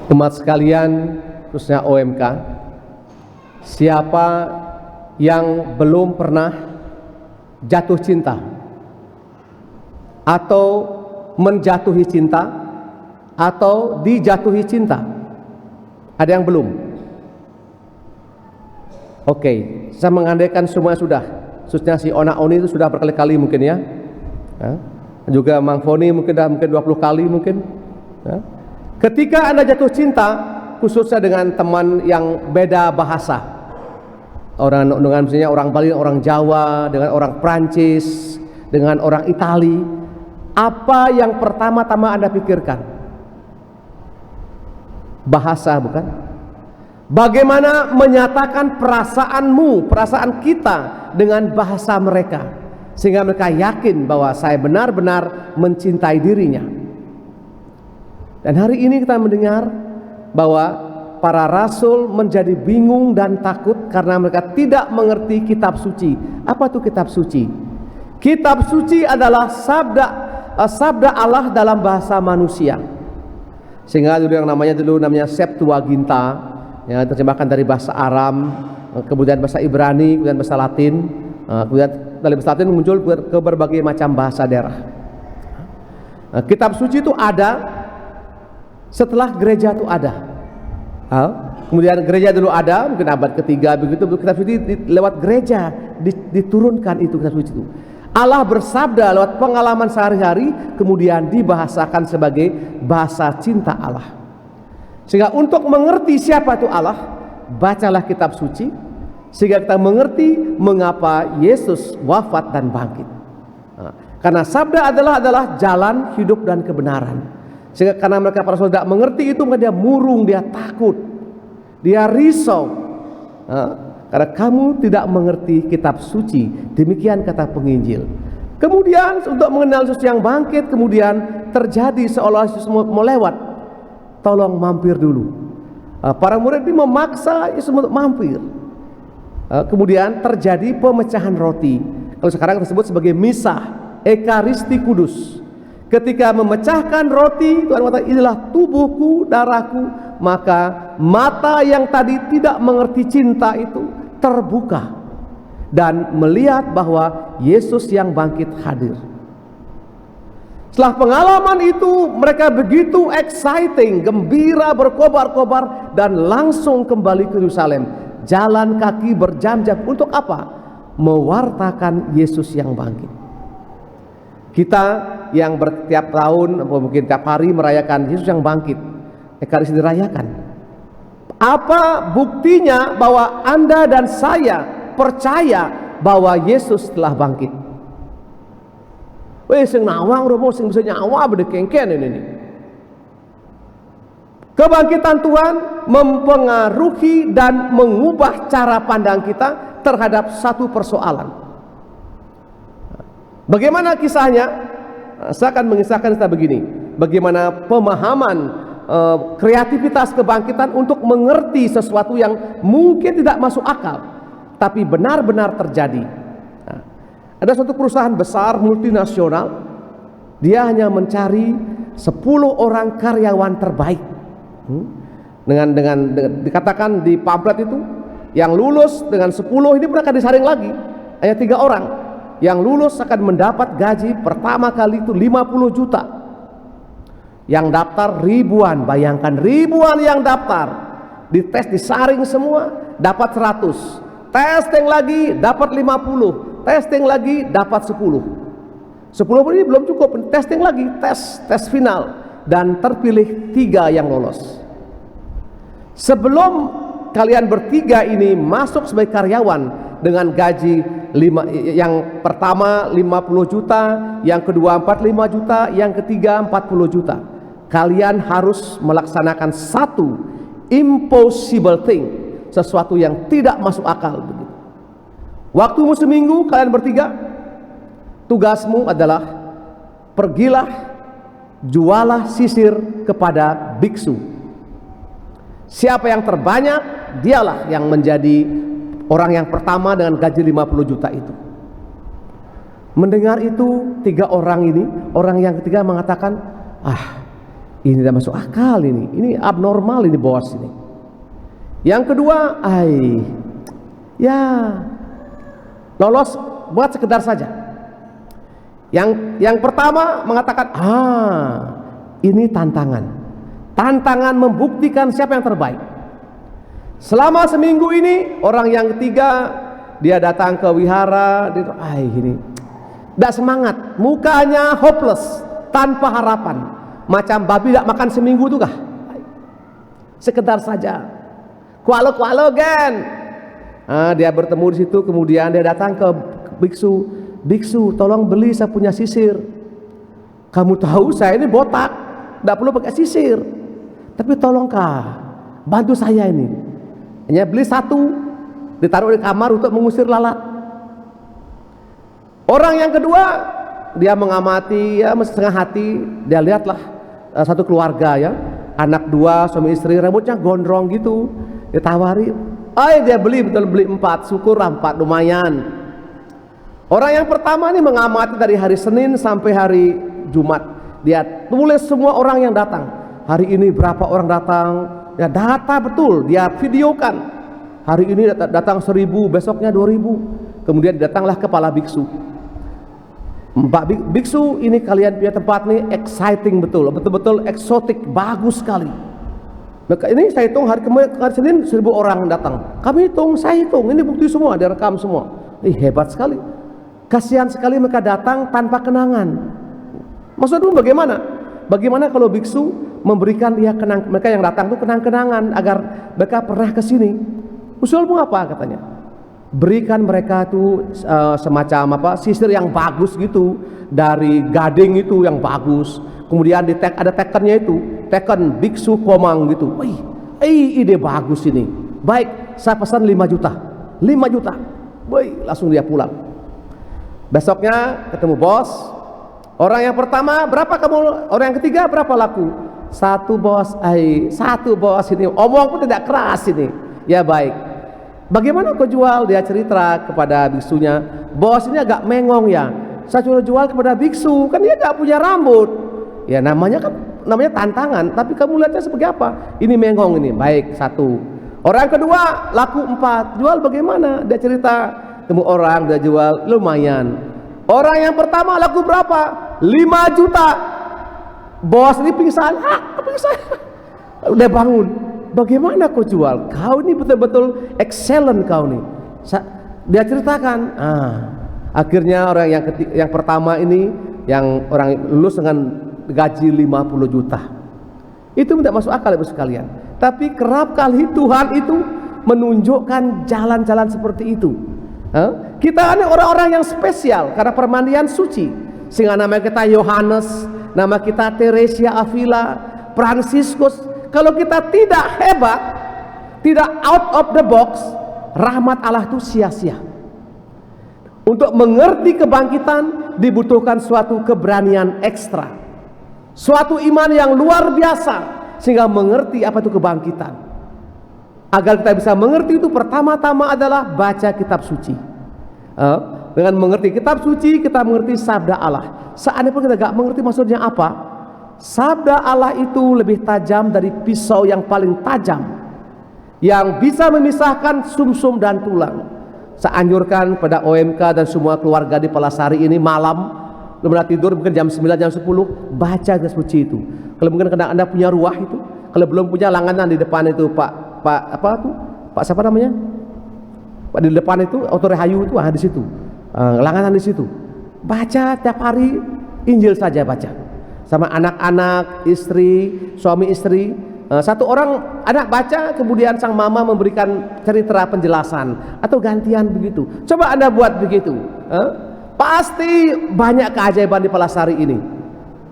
Umat sekalian, khususnya OMK, siapa yang belum pernah jatuh cinta atau menjatuhi cinta atau dijatuhi cinta? Ada yang belum? Oke, saya mengandaikan semua sudah. Khususnya si Ona Oni itu sudah berkali-kali mungkin ya. Juga Mang Foni mungkin 20 kali mungkin. Ketika Anda jatuh cinta, khususnya dengan teman yang beda bahasa, dengan misalnya orang Bali, orang Jawa, dengan orang Prancis, dengan orang Itali, apa yang pertama-tama Anda pikirkan? Bahasa, bukan? Bagaimana menyatakan perasaanmu, perasaan kita dengan bahasa mereka, sehingga mereka yakin bahwa saya benar-benar mencintai dirinya. Dan hari ini kita mendengar bahwa para rasul menjadi bingung dan takut karena mereka tidak mengerti kitab suci. Apa itu kitab suci? Kitab suci adalah sabda Allah dalam bahasa manusia. Sehingga dulu namanya Septuaginta, yang terjemahkan dari bahasa Aram, kemudian bahasa Ibrani, kemudian bahasa Latin, kemudian dari bahasa Latin muncul ke berbagai macam bahasa daerah. Kitab suci itu ada setelah gereja itu ada. Kemudian gereja dulu ada, mungkin abad ketiga begitu, kitab suci lewat gereja diturunkan itu kitab suci itu. Allah bersabda lewat pengalaman sehari-hari, kemudian dibahasakan sebagai bahasa cinta Allah. Sehingga untuk mengerti siapa itu Allah, bacalah kitab suci, sehingga kita mengerti mengapa Yesus wafat dan bangkit. Karena sabda adalah jalan, hidup dan kebenaran. Sehingga karena mereka para saudara tidak mengerti itu, maka dia murung, dia takut, dia risau. Karena kamu tidak mengerti kitab suci, demikian kata penginjil. Kemudian untuk mengenal Yesus yang bangkit, kemudian terjadi seolah Yesus mau lewat. Tolong mampir dulu. Para murid ini memaksa Yesus untuk mampir. Kemudian terjadi pemecahan roti. Kalau sekarang disebut sebagai misa, Ekaristi Kudus. Ketika memecahkan roti, Tuhan mengatakan, inilah tubuhku, darahku. Maka mata yang tadi tidak mengerti cinta itu terbuka dan melihat bahwa Yesus yang bangkit hadir. Setelah pengalaman itu, mereka begitu exciting, gembira, berkobar-kobar, dan langsung kembali ke Yerusalem. Jalan kaki berjam-jam untuk apa? Mewartakan Yesus yang bangkit. Kita yang setiap tahun atau mungkin tiap hari merayakan Yesus yang bangkit, Ekaristi dirayakan. Apa buktinya bahwa Anda dan saya percaya bahwa Yesus telah bangkit? Sing nawang udah mau sing bisa nyawa bedekengken ini. Kebangkitan Tuhan mempengaruhi dan mengubah cara pandang kita terhadap satu persoalan. Bagaimana kisahnya? Saya akan mengisahkan kita begini. Bagaimana pemahaman kreativitas kebangkitan untuk mengerti sesuatu yang mungkin tidak masuk akal, tapi benar-benar terjadi. Ada suatu perusahaan besar multinasional, dia hanya mencari 10 orang karyawan terbaik. Dengan dikatakan di pamflet itu, yang lulus dengan 10 ini pun akan disaring lagi, hanya 3 orang. Yang lulus akan mendapat gaji pertama kali itu 50 juta. Yang daftar ribuan, bayangkan ribuan yang daftar. Dites, disaring semua, dapat 100. Testing lagi, dapat 50. Testing lagi, dapat 10. 10 ini belum cukup, testing lagi, tes final. Dan terpilih 3 yang lolos. Sebelum kalian bertiga ini masuk sebagai karyawan dengan gaji yang pertama 50 juta, yang kedua 45 juta, yang ketiga 40 juta. Kalian harus melaksanakan satu impossible thing, sesuatu yang tidak masuk akal. Waktumu seminggu, kalian bertiga, tugasmu adalah pergilah, jualah sisir kepada biksu. Siapa yang terbanyak, dialah yang menjadi orang yang pertama dengan gaji 50 juta itu. Mendengar itu, 3 orang ini, orang yang ketiga mengatakan, Ini tidak masuk akal ini abnormal ini bos ini. Yang kedua, ya lolos buat sekedar saja. Yang pertama mengatakan, ini tantangan membuktikan siapa yang terbaik. Selama seminggu ini orang yang ketiga dia datang ke wihara, dia ini tidak semangat, mukanya hopeless, tanpa harapan, macam babi tidak makan seminggu itu kah? Sekedar saja, kualo gen. Dia bertemu di situ, kemudian dia datang ke biksu, tolong beli, saya punya sisir. Kamu tahu saya ini botak, tidak perlu pakai sisir, tapi tolongkah bantu saya ini. Hanya beli satu, ditaruh di kamar untuk mengusir lalat. Orang yang kedua, dia mengamati, ya setengah hati, dia lihatlah satu keluarga ya, anak dua, suami istri, rambutnya gondrong gitu, ditawari, dia beli 4, syukurlah 4, lumayan. Orang yang pertama ini mengamati dari hari Senin sampai hari Jumat, dia tulis semua orang yang datang. Hari ini berapa orang datang, ya data betul, dia videokan. Hari ini datang 1000, besoknya 2000. Kemudian datanglah kepala biksu. Mbak biksu, ini kalian punya tempat nih exciting betul-betul eksotik, bagus sekali. Maka ini saya hitung hari Senin 1000 orang datang. Saya hitung, ini bukti semua, direkam semua. Hebat sekali. Kasihan sekali mereka datang tanpa kenangan. Maksudnya bagaimana? Bagaimana kalau biksu memberikan mereka yang datang itu kenang-kenangan agar mereka pernah ke sini. Usulmu apa katanya? Berikan mereka itu semacam sisir yang bagus gitu, dari gading itu yang bagus. Kemudian ada tekennya itu, teken biksu komang gitu. Ide bagus ini. Baik, saya pesan 5 juta. 5 juta. Langsung dia pulang. Besoknya ketemu bos. Orang yang pertama berapa kamu? Orang yang ketiga berapa laku? 1 bos. 1 bos ini. Omong pun tidak keras ini. Ya baik. Bagaimana kau jual? Dia cerita kepada biksunya. Bos ini agak mengong ya. Saya suruh jual kepada biksu, kan dia gak punya rambut. Ya namanya tantangan. Tapi kamu lihatnya sebagai apa? Ini mengong ini. Baik, 1. Orang kedua laku 4. Jual bagaimana? Dia cerita. Temu orang dia jual lumayan. Orang yang pertama laku berapa? 5 juta. Bos ini pingsan. Udah bangun. Bagaimana kau jual? Kau ini betul-betul excellent kau nih. Dia ceritakan. Akhirnya orang yang pertama ini, yang orang lulus dengan gaji 50 juta. Itu tidak masuk akal Ibu sekalian. Tapi kerap kali Tuhan itu menunjukkan jalan-jalan seperti itu. Kita ini orang-orang yang spesial karena permandian suci, sehingga nama kita Yohanes, nama kita Teresia Avila, Fransiskus. Kalau kita tidak hebat, tidak out of the box, rahmat Allah itu sia-sia. Untuk mengerti kebangkitan dibutuhkan suatu keberanian ekstra, suatu iman yang luar biasa, sehingga mengerti apa itu kebangkitan. Agar kita bisa mengerti itu, pertama-tama adalah baca kitab suci. Dengan mengerti kitab suci, kita mengerti sabda Allah. Seandainya pun kita gak mengerti maksudnya apa, sabda Allah itu lebih tajam dari pisau yang paling tajam, yang bisa memisahkan sumsum dan tulang. Saya anjurkan pada OMK dan semua keluarga di Palasari ini, malam belum tidur, mungkin jam 9, jam 10, baca kitab suci itu. Kalau mungkin anda punya ruah itu, kalau belum punya, langganan di depan itu Pak siapa namanya? Pak di depan itu Oto Rahayu itu di situ. Langganan di situ. Baca tiap hari Injil saja baca. Sama anak-anak, istri, suami istri. Satu orang anak baca, kemudian sang mama memberikan cerita penjelasan atau gantian begitu. Coba Anda buat begitu. Pasti banyak keajaiban di Palasari ini.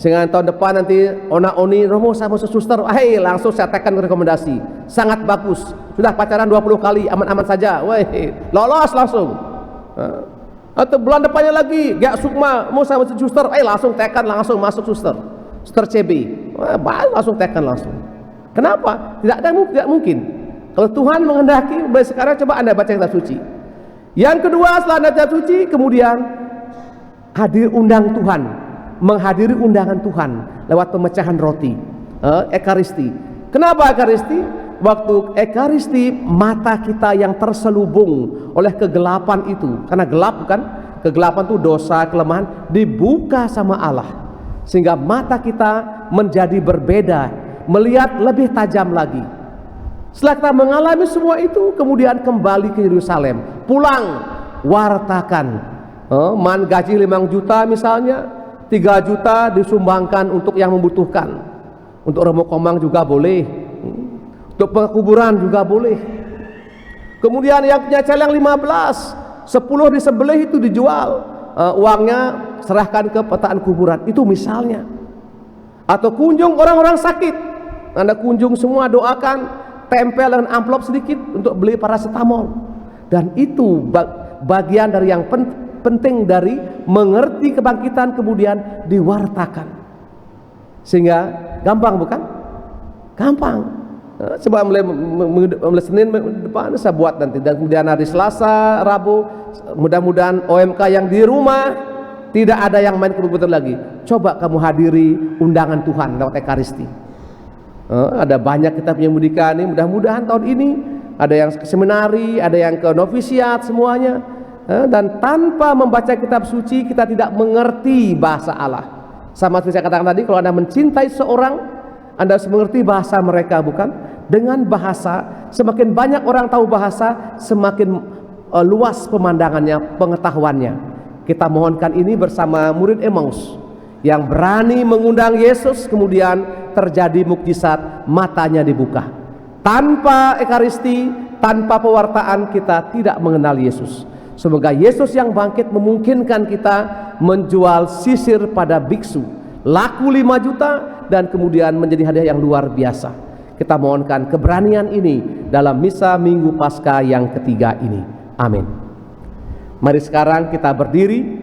Sehingga tahun depan nanti ona-oni Romo sama suster, langsung saya tekan rekomendasi. Sangat bagus. Sudah pacaran 20 kali, aman-aman saja. Lolos langsung. Atau bulan depannya lagi, Gak Sukma mau sama suster, langsung tekan, langsung masuk suster CB. Langsung tekan langsung. Kenapa? Tidak mungkin. Kalau Tuhan menghendaki, sekarang coba Anda baca kitab suci. Yang kedua, setelah Anda baca suci, kemudian hadir undang Tuhan. Menghadiri undangan Tuhan lewat pemecahan roti. Ekaristi. Kenapa Ekaristi? Waktu Ekaristi, mata kita yang terselubung oleh kegelapan itu, karena gelap kan, kegelapan itu dosa, kelemahan, dibuka sama Allah, sehingga mata kita menjadi berbeda, melihat lebih tajam lagi. Setelah kita mengalami semua itu, kemudian kembali ke Yerusalem, pulang, wartakan. Man gaji 5 juta misalnya, 3 juta disumbangkan untuk yang membutuhkan, untuk remuk komang juga boleh, untuk penguburan juga boleh. Kemudian yang punya celeng 15, 10 disembelih itu dijual, uangnya serahkan ke petaan kuburan, itu misalnya. Atau kunjung orang-orang sakit, Anda kunjung semua, doakan, tempel dengan amplop sedikit untuk beli paracetamol. Dan itu bagian dari yang penting dari mengerti kebangkitan, kemudian diwartakan, sehingga gampang, bukan? Gampang. Coba mulai Senin depan saya buat nanti, dan kemudian hari Selasa, Rabu, mudah-mudahan OMK yang di rumah tidak ada yang main komputer lagi. Coba kamu hadiri undangan Tuhan lewat Ekaristi. Ada banyak kita punya mudikan ini, mudah-mudahan tahun ini ada yang ke seminari, ada yang ke novisiat, semuanya. Dan tanpa membaca kitab suci kita tidak mengerti bahasa Allah. Sama seperti saya katakan tadi, kalau Anda mencintai seorang, Anda harus mengerti bahasa mereka, bukan? Dengan bahasa, semakin banyak orang tahu bahasa, semakin luas pemandangannya, pengetahuannya. Kita mohonkan ini bersama murid Emmaus yang berani mengundang Yesus, kemudian terjadi mukjizat, matanya dibuka. Tanpa Ekaristi, tanpa pewartaan, kita tidak mengenal Yesus. Semoga Yesus yang bangkit memungkinkan kita menjual sisir pada biksu, laku 5 juta, dan kemudian menjadi hadiah yang luar biasa. Kita mohonkan keberanian ini dalam misa Minggu Paskah yang ketiga ini. Amin. Mari sekarang kita berdiri